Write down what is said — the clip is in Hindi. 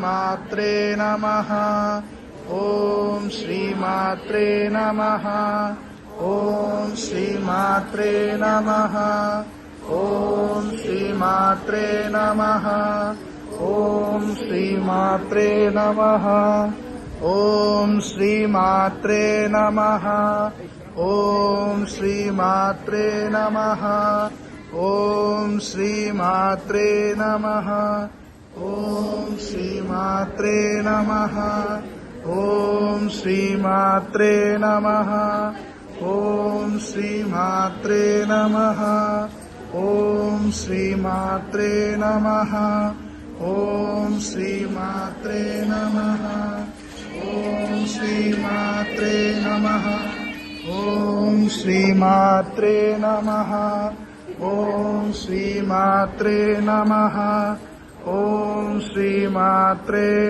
श्रीमात्रे नमः। ओम श्रीमात्रे नमः। ओम श्रीमात्रे नमः। ओम श्रीमात्रे नमः। ओम श्रीमात्रे नमः। ओम श्रीमात्रे नमः। ओम श्रीमात्रे नमः। ओम श्रीमात्रे नमः। ओम श्रीमात्रे नमः। ओम श्रीमात्रे नमः। ओम श्रीमात्रे नमः। ओम श्रीमात्रे नमः। ओम श्रीमात्रे नमः। ओम श्रीमात्रे नमः। ओम श्रीमात्रे नमः। ओम श्रीमात्रे नमः। ओम श्रीमात्रे